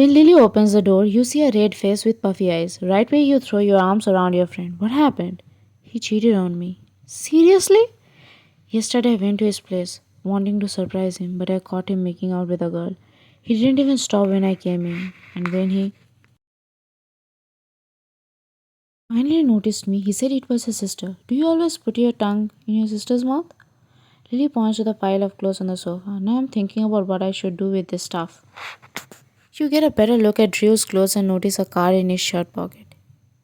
When Lily opens the door, you see a red face with puffy eyes. Right where you throw your arms around your friend. What happened? He cheated on me. Seriously? Yesterday I went to his place, wanting to surprise him, but I caught him making out with a girl. He didn't even stop when I came in, and when he finally noticed me, he said it was his sister. Do you always put your tongue in your sister's mouth? Lily points to the pile of clothes on the sofa. Now I'm thinking about what I should do with this stuff. You get a better look at Drew's clothes and notice a card in his shirt pocket.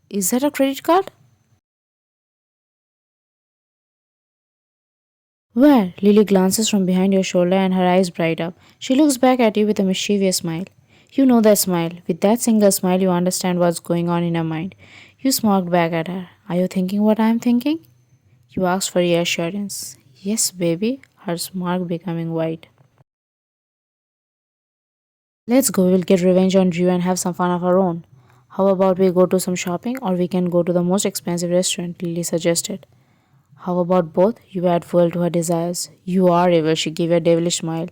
Is that a credit card? Where? Lily glances from behind your shoulder and her eyes bright up. She looks back at you with a mischievous smile. You know that smile. With that single smile, you understand what's going on in her mind. You smirked back at her. Are you thinking what I am thinking? You asked for reassurance. Yes, baby. Her smirk becoming wide. Let's go. We'll get revenge on Drew and have some fun of our own. How about we go to some shopping or we can go to the most expensive restaurant? Lily suggested. How about both? You add fuel to her desires. You are evil, she gave a devilish smile.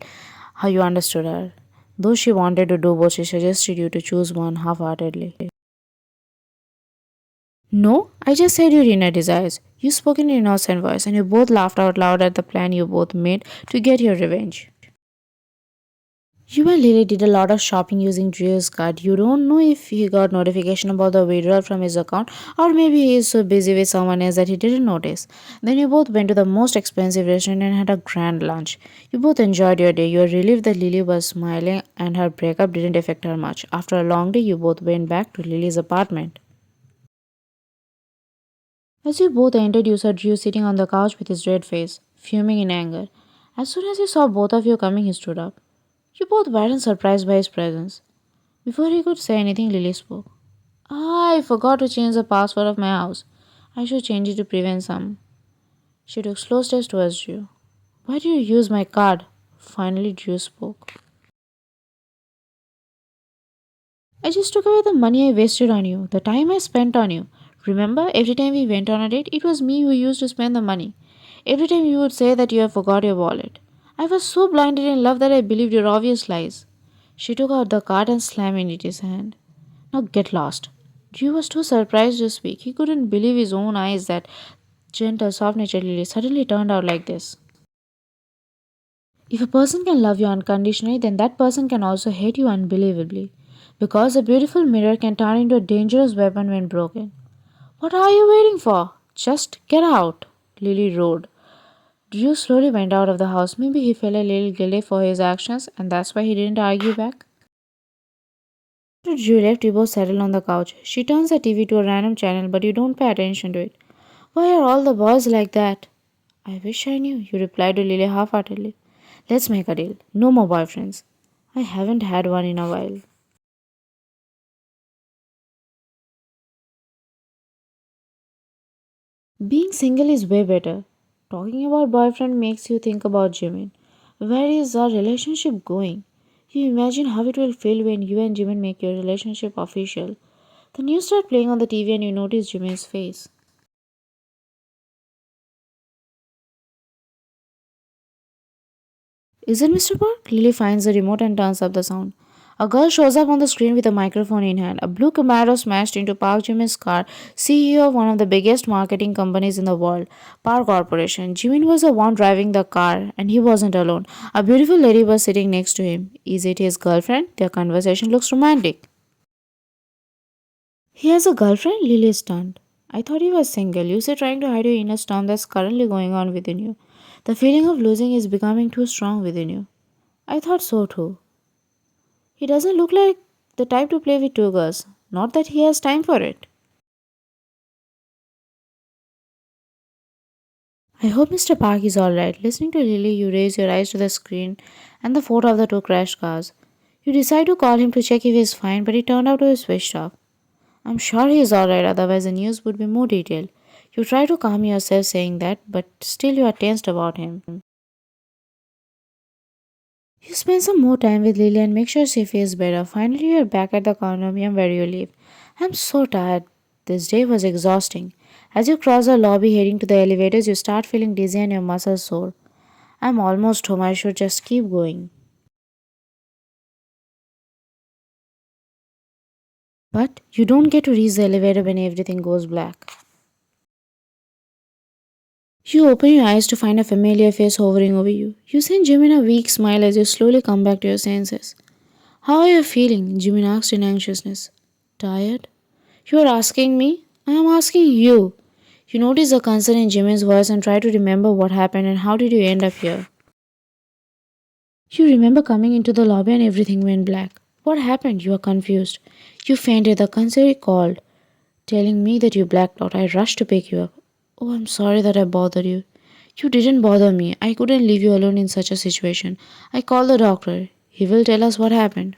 How you understood her. Though she wanted to do both, she suggested you to choose one half heartedly. No, I just said your inner desires. You spoke in an innocent voice, and you both laughed out loud at the plan you both made to get your revenge. You and Lily did a lot of shopping using Drew's card. You don't know if he got notification about the withdrawal from his account or maybe he is so busy with someone else that he didn't notice. Then you both went to the most expensive restaurant and had a grand lunch. You both enjoyed your day. You were relieved that Lily was smiling and her breakup didn't affect her much. After a long day, you both went back to Lily's apartment. As you both entered, you saw Drew sitting on the couch with his red face, fuming in anger. As soon as he saw both of you coming, he stood up. You both weren't surprised by his presence. Before he could say anything, Lily spoke. I forgot to change the password of my house. I should change it to prevent some. She took slow steps towards Drew. Why do you use my card? Finally, Drew spoke. I just took away the money I wasted on you, the time I spent on you. Remember, every time we went on a date, it was me who used to spend the money. Every time you would say that you have forgot your wallet. I was so blinded in love that I believed your obvious lies. She took out the card and slammed it in his hand. Now get lost. Drew was too surprised to speak. He couldn't believe his own eyes that gentle, soft natured Lily suddenly turned out like this. If a person can love you unconditionally, then that person can also hate you unbelievably. Because a beautiful mirror can turn into a dangerous weapon when broken. What are you waiting for? Just get out, Lily roared. Drew slowly went out of the house. Maybe he felt a little guilty for his actions, and that's why he didn't argue back. After Drew left, you both settled on the couch. She turns the TV to a random channel, but you don't pay attention to it. Why are all the boys like that? I wish I knew, you replied to Lily half heartedly. Let's make a deal. No more boyfriends. I haven't had one in a while. Being single is way better. Talking about boyfriend makes you think about Jimin. Where is our relationship going? You imagine how it will feel when you and Jimin make your relationship official. The news start playing on the TV and you notice Jimin's face. Is it Mr. Park? Lily finds the remote and turns up the sound. A girl shows up on the screen with a microphone in hand. A blue Camaro smashed into Park Jimin's car, CEO of one of the biggest marketing companies in the world, Park Corporation. Jimin was the one driving the car, and he wasn't alone. A beautiful lady was sitting next to him. Is it his girlfriend? Their conversation looks romantic. He has a girlfriend? Lily is stunned. I thought he was single. You say trying to hide your inner storm that's currently going on within you. The feeling of losing is becoming too strong within you. I thought so too. He doesn't look like the type to play with two girls. Not that he has time for it. I hope Mr. Park is alright. Listening to Lily, you raise your eyes to the screen and the photo of the two crashed cars. You decide to call him to check if he is fine, but it turned out to be switched off. I'm sure he is alright, otherwise the news would be more detailed. You try to calm yourself saying that, but still you are tensed about him. You spend some more time with Lily and make sure she feels better. Finally, you are back at the condominium where you live. I'm so tired. This day was exhausting. As you cross the lobby heading to the elevators, you start feeling dizzy and your muscles sore. I'm almost home. I should just keep going. But you don't get to reach the elevator when everything goes black. You open your eyes to find a familiar face hovering over you. You send Jimin a weak smile as you slowly come back to your senses. How are you feeling? Jimin asked in anxiousness. Tired? You are asking me? I am asking you. You notice the concern in Jimin's voice and try to remember what happened and how did you end up here. You remember coming into the lobby and everything went black. What happened? You are confused. You fainted. The concierge called, telling me that you blacked out. I rushed to pick you up. Oh, I'm sorry that I bothered you. You didn't bother me. I couldn't leave you alone in such a situation. I called the doctor. He will tell us what happened.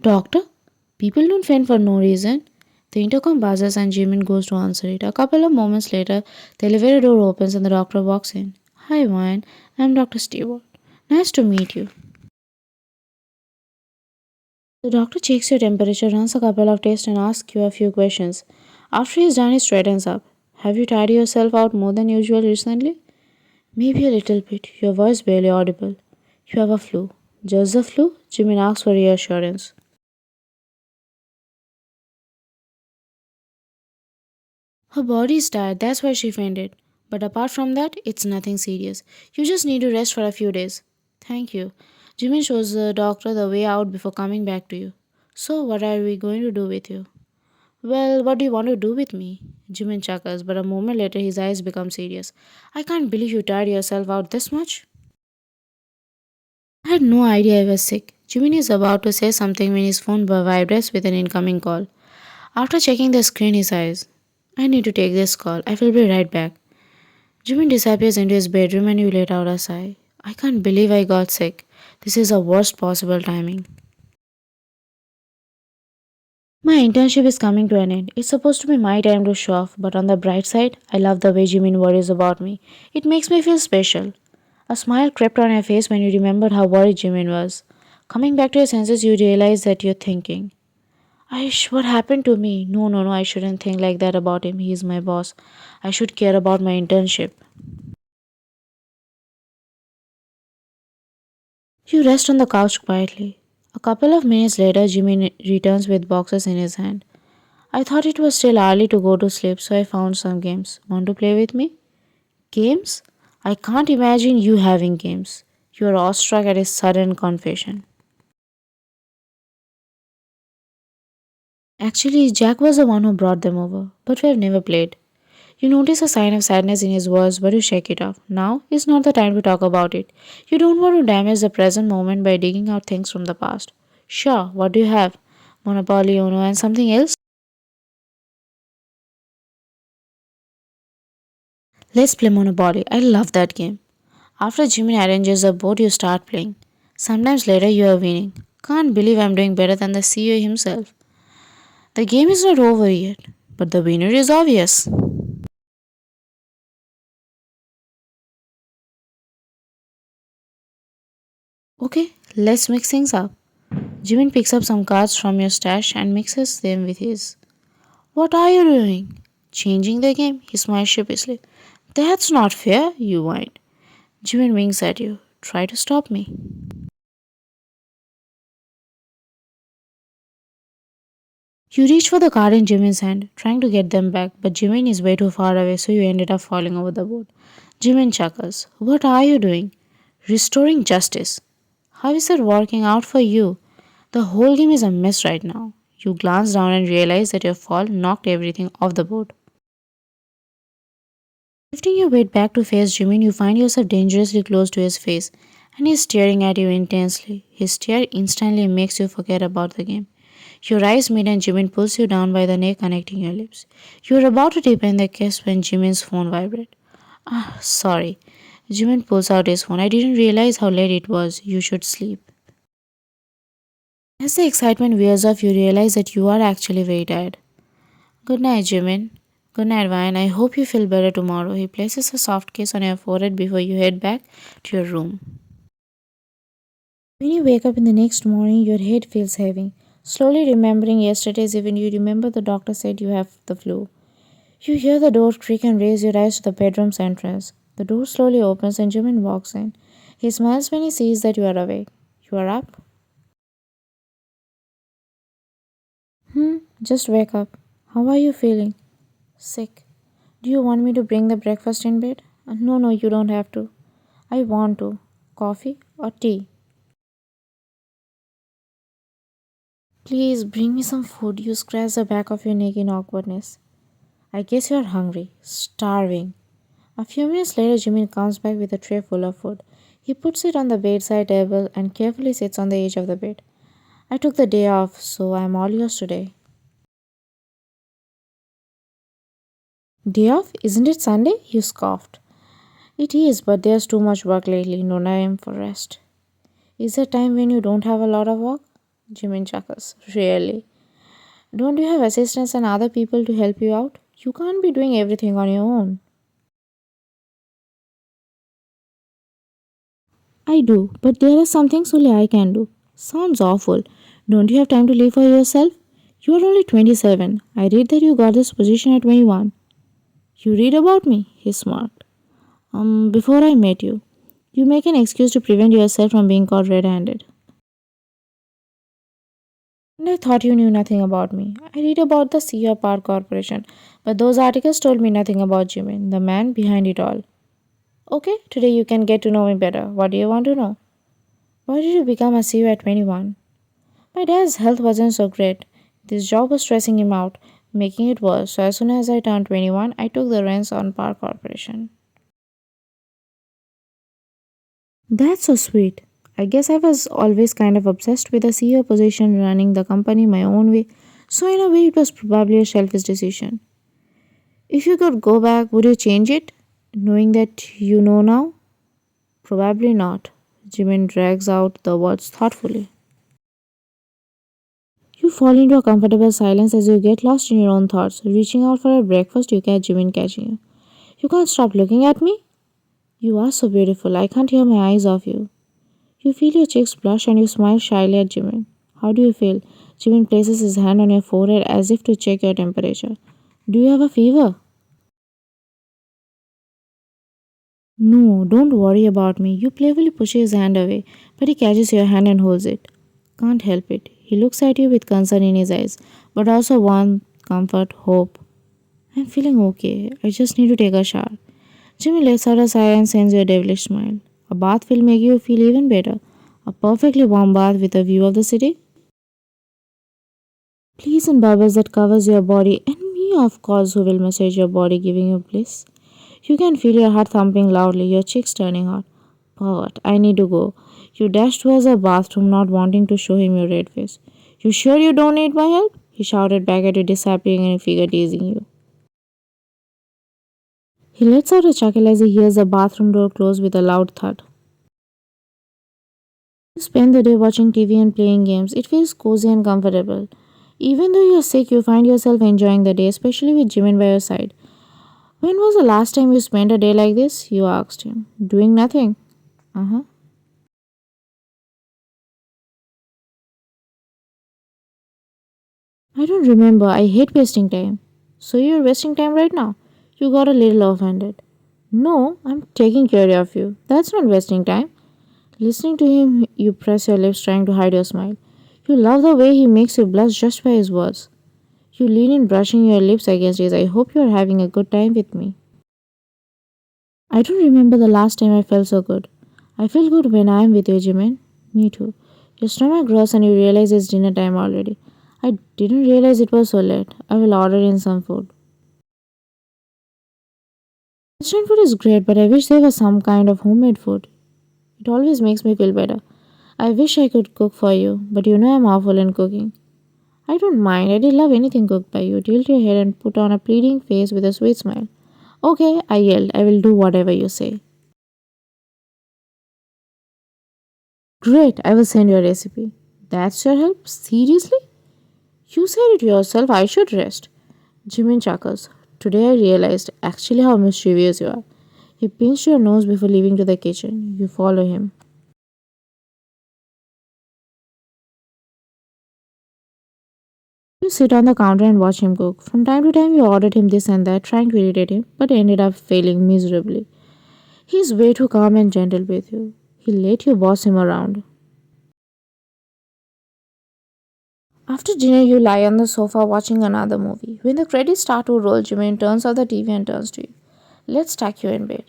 Doctor? People don't faint for no reason. The intercom buzzes and Jimin goes to answer it. A couple of moments later, the elevator door opens and the doctor walks in. Hi, Wayne. I'm Dr. Stewart. Nice to meet you. The doctor checks your temperature, runs a couple of tests, and asks you a few questions. After he's done, he straightens up. Have you tired yourself out more than usual recently? Maybe a little bit. Your voice barely audible. You have a flu. Just the flu? Jimin asks for reassurance. Her body is tired, that's why she fainted. But apart from that, it's nothing serious. You just need to rest for a few days. Thank you. Jimin shows the doctor the way out before coming back to you. So, what are we going to do with you? Well, what do you want to do with me? Jimin chuckles, but a moment later his eyes become serious. I can't believe you tired yourself out this much. I had no idea I was sick. Jimin is about to say something when his phone vibrates with an incoming call. After checking the screen, he sighs. I need to take this call. I will be right back. Jimin disappears into his bedroom and you let out a sigh. I can't believe I got sick. This is the worst possible timing. My internship is coming to an end. It's supposed to be my time to show off, but on the bright side, I love the way Jimin worries about me. It makes me feel special. A smile crept on your face when you remembered how worried Jimin was. Coming back to your senses, you realize that you're thinking, Aish, what happened to me? No, I shouldn't think like that about him. He is my boss. I should care about my internship. You rest on the couch quietly. A couple of minutes later, Jimmy returns with boxes in his hand. I thought it was still early to go to sleep, so I found some games. Want to play with me? Games? I can't imagine you having games. You are awestruck at his sudden confession. Actually, Jack was the one who brought them over, but we have never played. You notice a sign of sadness in his voice, but you shake it off. Now is not the time to talk about it. You don't want to damage the present moment by digging out things from the past. Sure, what do you have? Monopoly, Uno, and something else? Let's play Monopoly. I love that game. After Jimmy arranges a board, you start playing. Sometimes later, you are winning. Can't believe I'm doing better than the CEO himself. The game is not over yet, but the winner is obvious. Okay, let's mix things up. Jimin picks up some cards from your stash and mixes them with his. What are you doing? Changing the game? He smiles sheepishly. That's not fair, you whine. Jimin winks at you. Try to stop me. You reach for the card in Jimin's hand, trying to get them back, but Jimin is way too far away, so you ended up falling over the board. Jimin chuckles. What are you doing? Restoring justice. How is it working out for you? The whole game is a mess right now. You glance down and realize that your fall knocked everything off the board. Lifting your weight back to face Jimin, you find yourself dangerously close to his face, and he's staring at you intensely. His stare instantly makes you forget about the game. Your eyes meet and Jimin pulls you down by the neck, connecting your lips. You're about to deepen the kiss when Jimin's phone vibrates. Ah, sorry. Jimin pulls out his phone. I didn't realize how late it was. You should sleep. As the excitement wears off, you realize that you are actually very tired. Good night, Jimin. Good night, Vine. I hope you feel better tomorrow. He places a soft kiss on your forehead before you head back to your room. When you wake up in the next morning, your head feels heavy. Slowly remembering yesterday's event, you remember the doctor said you have the flu. You hear the door creak and raise your eyes to the bedroom's entrance. The door slowly opens and Jimin walks in. He smiles when he sees that you are awake. You are up? Just wake up. How are you feeling? Sick. Do you want me to bring the breakfast in bed? No, you don't have to. I want to. Coffee or tea? Please bring me some food. You scratch the back of your neck in awkwardness. I guess you're hungry. Starving. A few minutes later, Jimin comes back with a tray full of food. He puts it on the bedside table and carefully sits on the edge of the bed. I took the day off, so I'm all yours today. Day off? Isn't it Sunday? You scoffed. It is, but there's too much work lately. No time for rest. Is there time when you don't have a lot of work? Jimin chuckles. Really? Don't you have assistants and other people to help you out? You can't be doing everything on your own. I do, but there are some things only I can do. Sounds awful. Don't you have time to live for yourself? You are only 27. I read that you got this position at 21. You read about me? He smirked. Before I met you. You make an excuse to prevent yourself from being caught red handed. And I thought you knew nothing about me. I read about the CEO Park Corporation, but those articles told me nothing about Jimin, the man behind it all. Okay, today you can get to know me better. What do you want to know? Why did you become a CEO at 21? My dad's health wasn't so great. This job was stressing him out, making it worse. So as soon as I turned 21, I took the reins on Park Corporation. That's so sweet. I guess I was always kind of obsessed with the CEO position running the company my own way, so in a way it was probably a selfish decision. If you could go back, would you change it? Knowing that you know now? Probably not. Jimin drags out the words thoughtfully. You fall into a comfortable silence as you get lost in your own thoughts. Reaching out for a breakfast, you catch Jimin catching you. You can't stop looking at me? You are so beautiful, I can't tear my eyes off you. You feel your cheeks blush and you smile shyly at Jimin. How do you feel? Jimin places his hand on your forehead as if to check your temperature. Do you have a fever? No, don't worry about me. You playfully push his hand away, but he catches your hand and holds it. Can't help it. He looks at you with concern in his eyes, but also warmth, comfort, hope. I'm feeling okay. I just need to take a shower. Jimmy lets out a sigh and sends you a devilish smile. A bath will make you feel even better. A perfectly warm bath with a view of the city. Pleasant bubbles that covers your body and me of course who will massage your body giving you bliss. You can feel your heart thumping loudly, your cheeks turning hot. But I need to go. You dash towards the bathroom not wanting to show him your red face. You sure you don't need my help? He shouted back at you disappearing in a figure teasing you. He lets out a chuckle as he hears the bathroom door close with a loud thud. You spend the day watching TV and playing games. It feels cozy and comfortable. Even though you're sick, you find yourself enjoying the day, especially with Jimin by your side. When was the last time you spent a day like this? You asked him. Doing nothing. Uh huh. I don't remember. I hate wasting time. So you're wasting time right now? You got a little offended. No, I'm taking care of you. That's not wasting time. Listening to him, you press your lips trying to hide your smile. You love the way he makes you blush just by his words. You lean in, brushing your lips against his. I hope you're having a good time with me. I don't remember the last time I felt so good. I feel good when I am with you, Jimin. Me too. Your stomach grows and you realize it's dinner time already. I didn't realize it was so late. I will order in some food. Restaurant food is great, but I wish there was some kind of homemade food. It always makes me feel better. I wish I could cook for you, but you know I'm awful in cooking. I don't mind. I did love anything cooked by you. Tilt your head and put on a pleading face with a sweet smile. Okay, I yelled. I will do whatever you say. Great, I will send you a recipe. That's your help? Seriously? You said it yourself. I should rest. Jimin chuckles. Today I realized actually how mischievous you are. He pinched your nose before leaving to the kitchen. You follow him. You sit on the counter and watch him cook. From time to time, you ordered him this and that, trying to irritate him, but ended up failing miserably. He's way too calm and gentle with you. He let you boss him around. After dinner, you lie on the sofa watching another movie. When the credits start to roll, Jimin turns off the TV and turns to you. Let's tuck you in bed.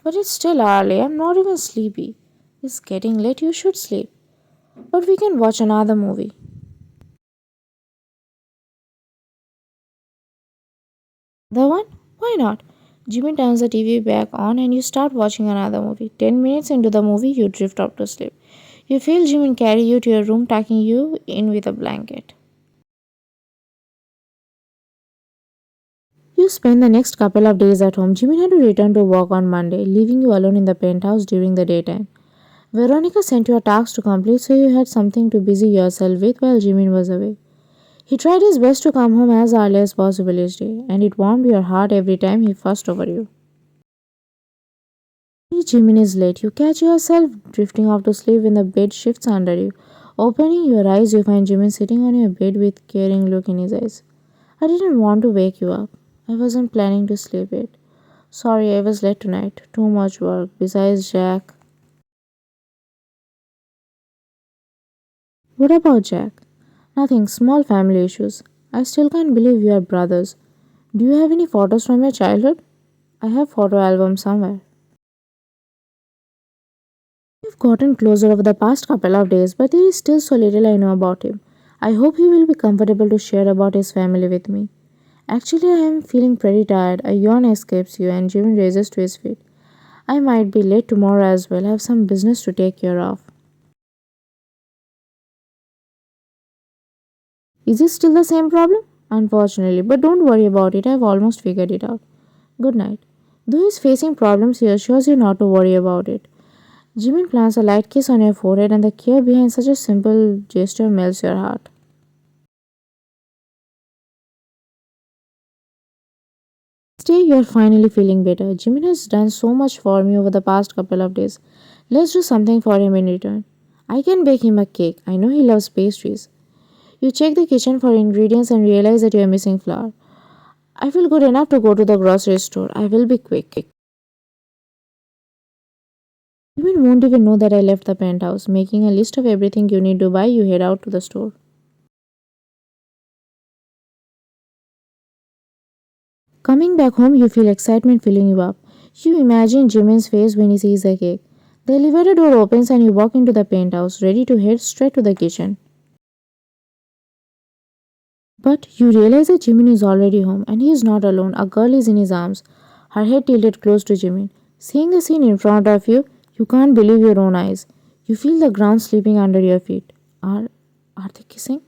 But it's still early. I'm not even sleepy. It's getting late. You should sleep. But we can watch another movie. The one? Why not? Jimin turns the TV back on and you start watching another movie. 10 minutes into the movie, you drift off to sleep. You feel Jimin carry you to your room, tucking you in with a blanket. You spend the next couple of days at home. Jimin had to return to work on Monday, leaving you alone in the penthouse during the daytime. Veronica sent you a task to complete so you had something to busy yourself with while Jimin was away. He tried his best to come home as early as possible each day, and it warmed your heart every time he fussed over you. Jimin is late. You catch yourself drifting off to sleep when the bed shifts under you. Opening your eyes, you find Jimin sitting on your bed with caring look in his eyes. I didn't want to wake you up. I wasn't planning to sleep yet. Sorry, I was late tonight. Too much work. Besides Jack. What about Jack? Nothing. Small family issues. I still can't believe you are brothers. Do you have any photos from your childhood? I have photo album somewhere. We've gotten closer over the past couple of days, but there is still so little I know about him. I hope he will be comfortable to share about his family with me. Actually, I am feeling pretty tired. A yawn escapes you, and Jimmy raises to his feet. I might be late tomorrow as well. I have some business to take care of. Is it still the same problem? Unfortunately, but don't worry about it. I've almost figured it out. Good night. Though he's facing problems, he assures you not to worry about it. Jimin plants a light kiss on your forehead, and the care behind such a simple gesture melts your heart. Stay, you're finally feeling better. Jimin has done so much for me over the past couple of days. Let's do something for him in return. I can bake him a cake. I know he loves pastries. You check the kitchen for ingredients and realize that you are missing flour. I feel good enough to go to the grocery store. I will be quick. Jimin won't even know that I left the penthouse. Making a list of everything you need to buy, you head out to the store. Coming back home, you feel excitement filling you up. You imagine Jimin's face when he sees the cake. The elevator door opens and you walk into the penthouse, ready to head straight to the kitchen. But you realize that Jimin is already home and he is not alone. A girl is in his arms, her head tilted close to Jimin. Seeing the scene in front of you, you can't believe your own eyes. You feel the ground slipping under your feet. Are they kissing?